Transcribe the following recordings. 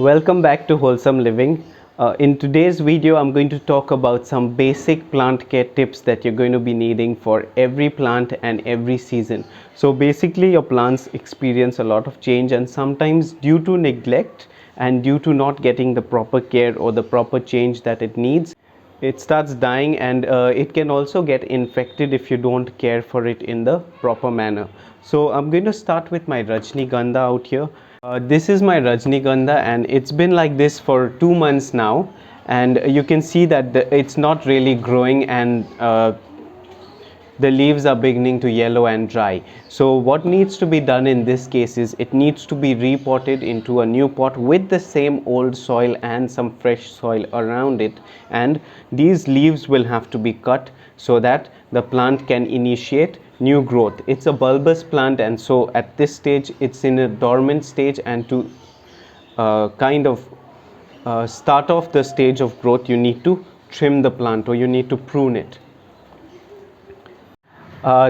Welcome back to Wholesome Living. In today's video, I'm going to talk about some basic plant care tips that you're going to be needing for every plant and every season. So basically, your plants experience a lot of change, and sometimes due to neglect and due to not getting the proper care or the proper change that it needs, it starts dying, and it can also get infected if you don't care for it in the proper manner. So I'm going to start with my rajniganda out here. This is my rajniganda, and it's been like this for 2 months now, and you can see that it's not really growing, and the leaves are beginning to yellow and dry. So what needs to be done in this case is it needs to be repotted into a new pot with the same old soil and some fresh soil around it, and these leaves will have to be cut so that the plant can initiate new growth. It's a bulbous plant, and so at this stage it's in a dormant stage, and to start off the stage of growth, you need to trim the plant or you need to prune it.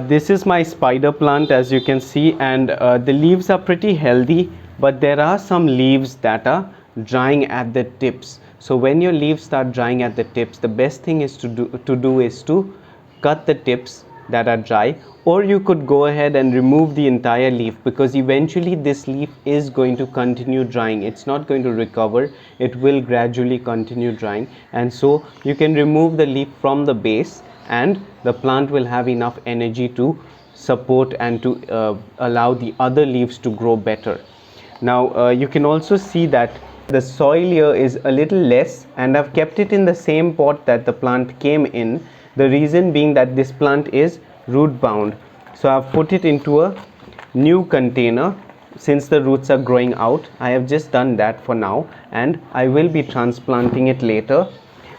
This is my spider plant, as you can see, and the leaves are pretty healthy, but there are some leaves that are drying at the tips. So when your leaves start drying at the tips, the best thing is to do is to cut the tips that are dry, or you could go ahead and remove the entire leaf, because eventually this leaf is going to continue drying. It's not going to recover, it will gradually continue drying, and so you can remove the leaf from the base, and the plant will have enough energy to support and to allow the other leaves to grow better. Now you can also see that the soil here is a little less, and I've kept it in the same pot that the plant came in. The reason being that this plant is root bound, so I've put it into a new container. Since the roots are growing out, I have just done that for now, and I will be transplanting it later.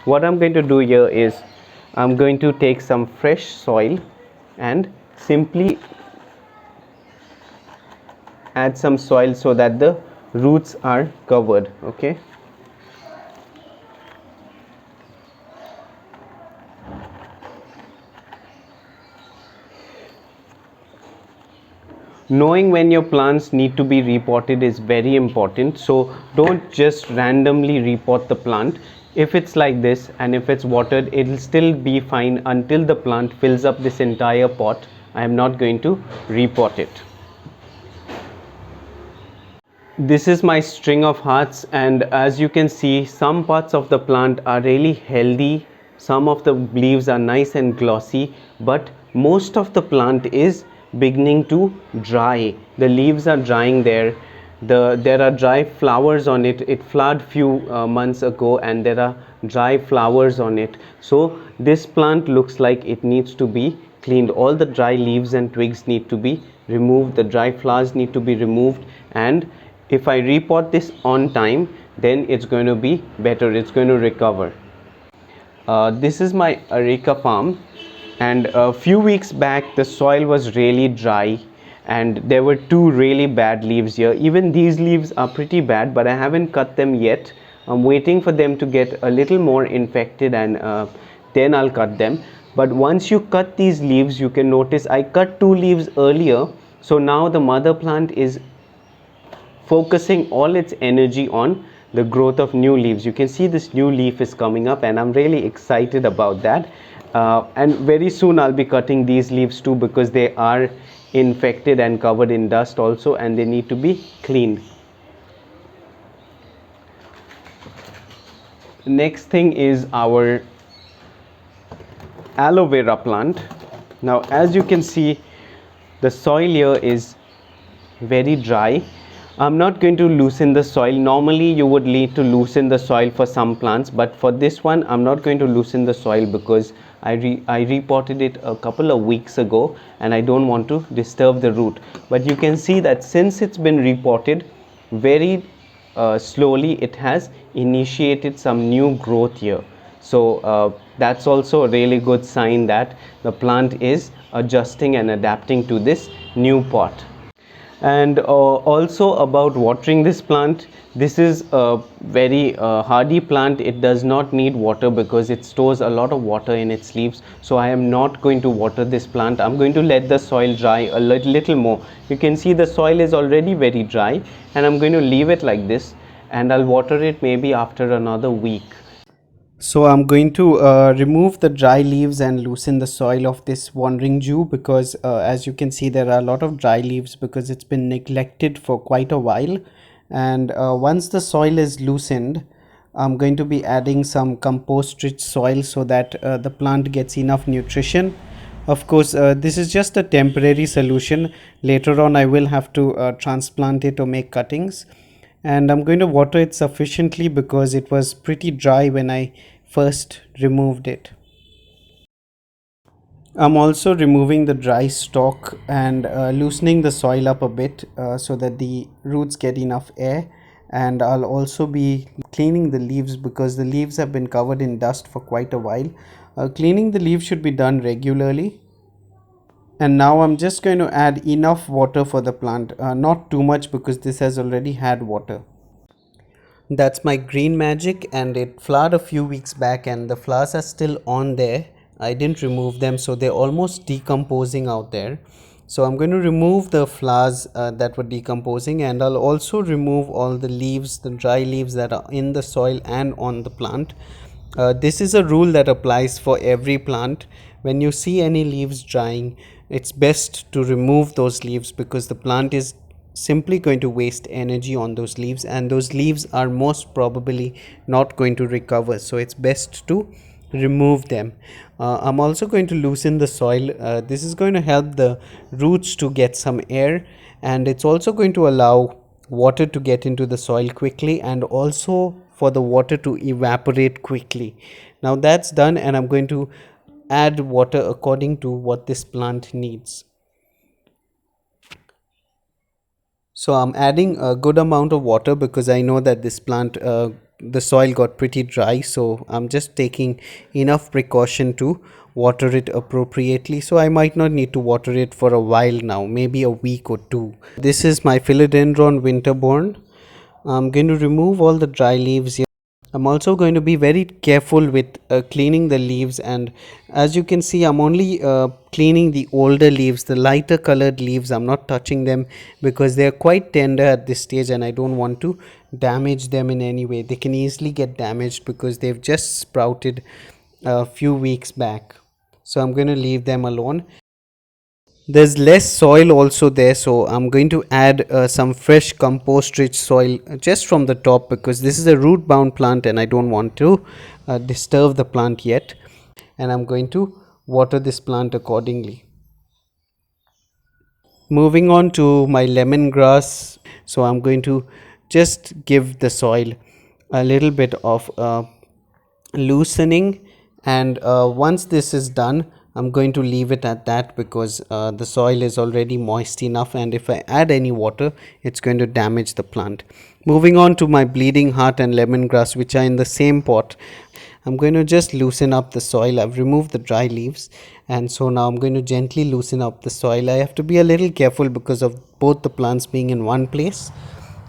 What I'm going to do here is I'm going to take some fresh soil and simply add some soil so that the roots are covered. Okay. Knowing when your plants need to be repotted is very important, so don't just randomly repot the plant. If it's like this and if it's watered, it'll still be fine until the plant fills up this entire pot. I am not going to repot it. This is my string of hearts, and as you can see, some parts of the plant are really healthy, some of the leaves are nice and glossy, but most of the plant is beginning to dry. The leaves are drying there. There are dry flowers on it. It flowered few months ago, and there are dry flowers on it. So this plant looks like it needs to be cleaned. All the dry leaves and twigs need to be removed. The dry flowers need to be removed, and if I repot this on time, then it's going to be better. It's going to recover. This is my areca farm, and a few weeks back the soil was really dry, and there were two really bad leaves here. Even these leaves are pretty bad, but I haven't cut them yet. I'm waiting for them to get a little more infected, and then I'll cut them. But once you cut these leaves, you can notice I cut 2 leaves earlier, so now the mother plant is focusing all its energy on the growth of new leaves. You can see this new leaf is coming up, and I'm really excited about that. And very soon I'll be cutting these leaves too, because they are infected and covered in dust also, and they need to be cleaned. Next thing is our aloe vera plant. Now as you can see, the soil here is very dry. I'm not going to loosen the soil. Normally you would need to loosen the soil for some plants, but for this one I'm not going to loosen the soil because I repotted it a couple of weeks ago, and I don't want to disturb the root. But you can see that since it's been repotted, very slowly it has initiated some new growth here. So that's also a really good sign that the plant is adjusting and adapting to this new pot. And also about watering this plant, this is a very hardy plant. It does not need water because it stores a lot of water in its leaves, so I am not going to water this plant. I'm going to let the soil dry a little more. You can see the soil is already very dry, and I'm going to leave it like this, and I'll water it maybe after another week. So I'm going to remove the dry leaves and loosen the soil of this wandering Jew, because as you can see, there are a lot of dry leaves because it's been neglected for quite a while. And once the soil is loosened, I'm going to be adding some compost rich soil so that the plant gets enough nutrition. Of course, this is just a temporary solution. Later on I will have to transplant it or make cuttings, and I'm going to water it sufficiently because it was pretty dry when I first removed it. I'm also removing the dry stalk and loosening the soil up a bit so that the roots get enough air. And I'll also be cleaning the leaves because the leaves have been covered in dust for quite a while. Cleaning the leaves should be done regularly. And now I'm just going to add enough water for the plant, not too much because this has already had water. That's my green magic, and it flowered a few weeks back and the flowers are still on there. I didn't remove them, so they're almost decomposing out there. So I'm going to remove the flowers that were decomposing, and I'll also remove all the leaves, the dry leaves that are in the soil and on the plant. This is a rule that applies for every plant. When you see any leaves drying, it's best to remove those leaves because the plant is simply going to waste energy on those leaves, and those leaves are most probably not going to recover, so it's best to remove them. I'm also going to loosen the soil. This is going to help the roots to get some air, and it's also going to allow water to get into the soil quickly and also for the water to evaporate quickly. Now that's done, and I'm going to add water according to what this plant needs. So I'm adding a good amount of water because I know that this plant, the soil got pretty dry. So I'm just taking enough precaution to water it appropriately. So I might not need to water it for a while now, maybe a week or two. This is my philodendron winterbourne. I'm going to remove all the dry leaves here. I'm also going to be very careful with cleaning the leaves, and as you can see, I'm only cleaning the older leaves, the lighter colored leaves. I'm not touching them because they're quite tender at this stage and I don't want to damage them in any way. They can easily get damaged because they've just sprouted a few weeks back. So I'm going to leave them alone. There's less soil also there, so I'm going to add some fresh compost rich soil just from the top because this is a root bound plant and I don't want to disturb the plant yet. And I'm going to water this plant accordingly. Moving on to my lemongrass, so I'm going to just give the soil a little bit of loosening, and once this is done, I'm going to leave it at that because the soil is already moist enough, and if I add any water it's going to damage the plant. Moving on to my bleeding heart and lemongrass, which are in the same pot, I'm going to just loosen up the soil. I've removed the dry leaves, and so now I'm going to gently loosen up the soil. I have to be a little careful because of both the plants being in one place,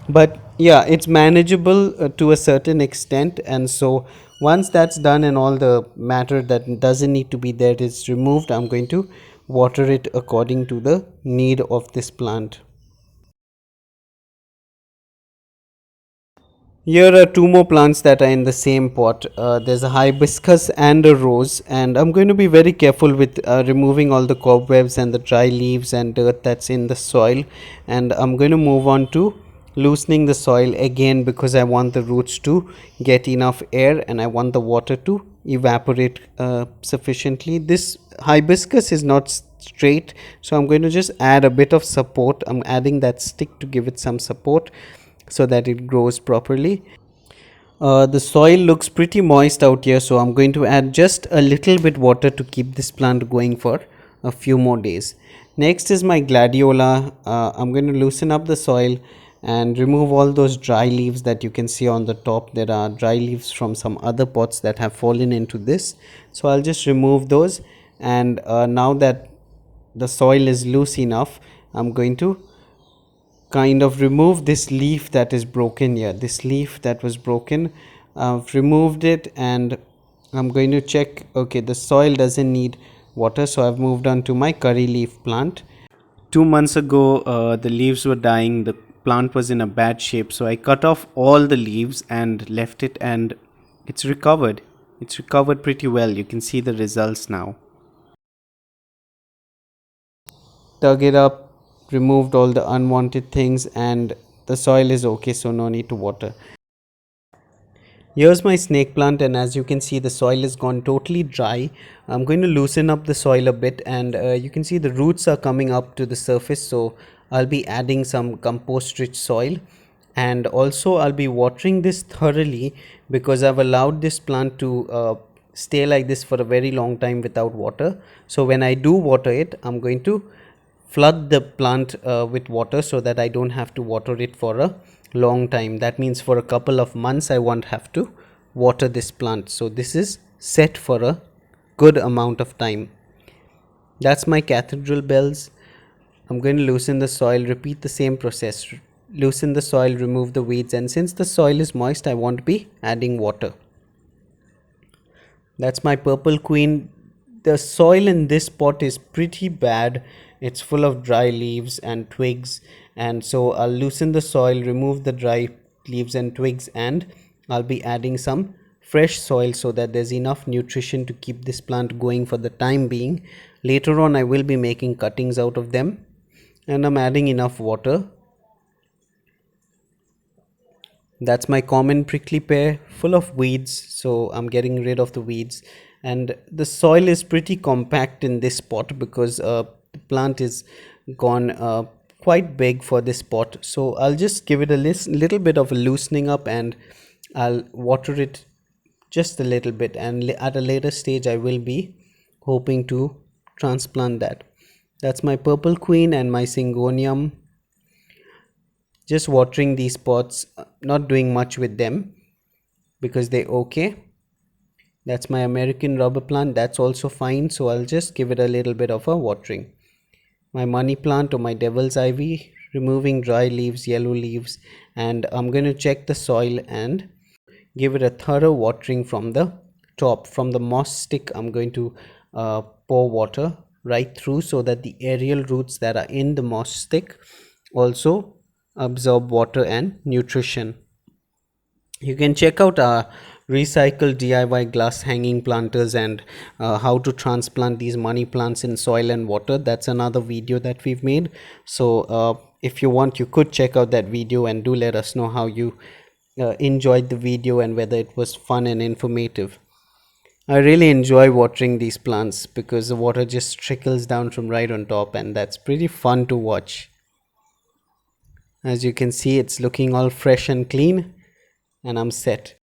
but yeah, it's manageable to a certain extent. And so once that's done and all the matter that doesn't need to be there is removed, I'm going to water it according to the need of this plant. Here are two more plants that are in the same pot. There's a hibiscus and a rose, and I'm going to be very careful with removing all the cobwebs and the dry leaves and dirt that's in the soil. And I'm going to move on to loosening the soil again because I want the roots to get enough air and I want the water to evaporate sufficiently. This hibiscus is not straight, so I'm going to just add a bit of support. I'm adding that stick to give it some support so that it grows properly. The soil looks pretty moist out here, so I'm going to add just a little bit water to keep this plant going for a few more days. Next is my gladiola. I'm going to loosen up the soil and remove all those dry leaves that you can see on the top. There are dry leaves from some other pots that have fallen into this, so I'll just remove those. And now that the soil is loose enough, I'm going to kind of remove this leaf that is broken here. This leaf that was broken, I've removed it, and I'm going to check. Okay, the soil doesn't need water, so I've moved on to my curry leaf plant. 2 months ago the leaves were dying, the plant was in a bad shape, so I cut off all the leaves and left it, and it's recovered. It's recovered pretty well. You can see the results now. Dug it up, removed all the unwanted things, and the soil is okay, so no need to water. Here's my snake plant, and as you can see, the soil is gone totally dry. I'm going to loosen up the soil a bit, and you can see the roots are coming up to the surface, so I'll be adding some compost rich soil, and also I'll be watering this thoroughly because I've allowed this plant to stay like this for a very long time without water. So when I do water it, I'm going to flood the plant with water so that I don't have to water it for a long time. That means for a couple of months I won't have to water this plant. So this is set for a good amount of time. That's my cathedral bells. I'm going to loosen the soil, repeat the same process. Loosen the soil, remove the weeds, and since the soil is moist, I won't be adding water. That's my purple queen. The soil in this pot is pretty bad. It's full of dry leaves and twigs, and so I'll loosen the soil, remove the dry leaves and twigs, and I'll be adding some fresh soil so that there's enough nutrition to keep this plant going for the time being. Later on I will be making cuttings out of them, and I'm adding enough water. That's my common prickly pear, full of weeds, so I'm getting rid of the weeds. And the soil is pretty compact in this pot because the plant is gone quite big for this pot, so I'll just give it a little bit of a loosening up, and I'll water it just a little bit, and at a later stage I will be hoping to transplant that. That's my purple queen and my syngonium. Just watering these pots, not doing much with them because they're okay. That's my American rubber plant. That's also fine, so I'll just give it a little bit of a watering. My money plant or my devil's ivy, removing dry leaves, yellow leaves, and I'm going to check the soil and give it a thorough watering from the top. From the moss stick I'm going to pour water right through so that the aerial roots that are in the moss stick also absorb water and nutrition. You can check out our recycled DIY glass hanging planters and how to transplant these money plants in soil and water. That's another video that we've made, so if you want, you could check out that video, and do let us know how you enjoyed the video and whether it was fun and informative. I really enjoy watering these plants because the water just trickles down from right on top, and that's pretty fun to watch. As you can see, it's looking all fresh and clean, and I'm set.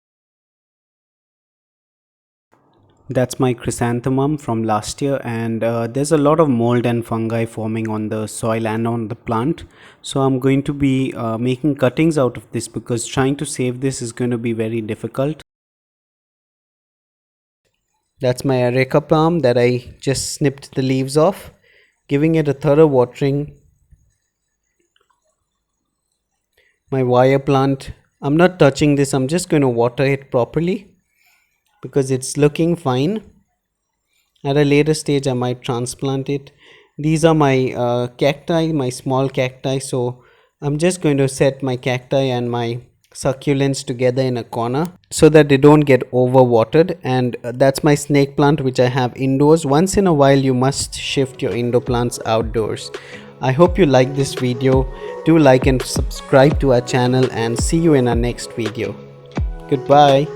That's my chrysanthemum from last year, and there's a lot of mold and fungi forming on the soil and on the plant, so I'm going to be making cuttings out of this because trying to save this is going to be very difficult. That's my areca palm that I just snipped the leaves off, giving it a thorough watering. My wire plant, I'm not touching this, I'm just going to water it properly because it's looking fine. At a later stage I might transplant it. These are my cacti, my small cacti, so I'm just going to set my cacti and my succulents together in a corner so that they don't get over watered. And that's my snake plant which I have indoors. Once in a while you must shift your indoor plants outdoors. I hope you like this video. Do like and subscribe to our channel, and see you in our next video. Goodbye.